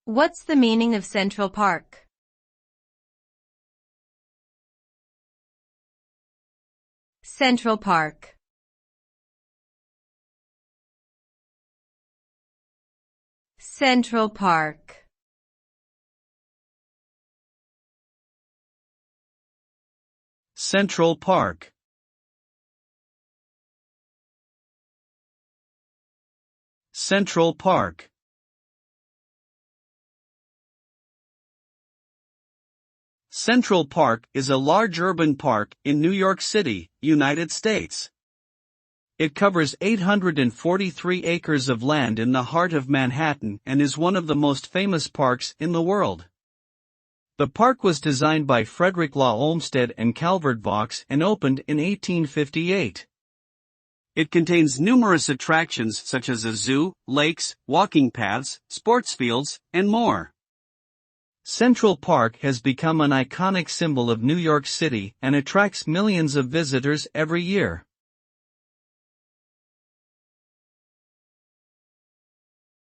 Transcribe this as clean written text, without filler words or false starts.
What's the meaning of Central Park? Central Park. Central Park. Central Park. Central Park. Central Park is a large urban park in New York City, United States. It covers 843 acres of land in the heart of Manhattan and is one of the most famous parks in the world. The park was designed by Frederick Law Olmsted and Calvert Vaux and opened in 1858. It contains numerous attractions such as a zoo, lakes, walking paths, sports fields, and more. Central Park has become an iconic symbol of New York City and attracts millions of visitors every year.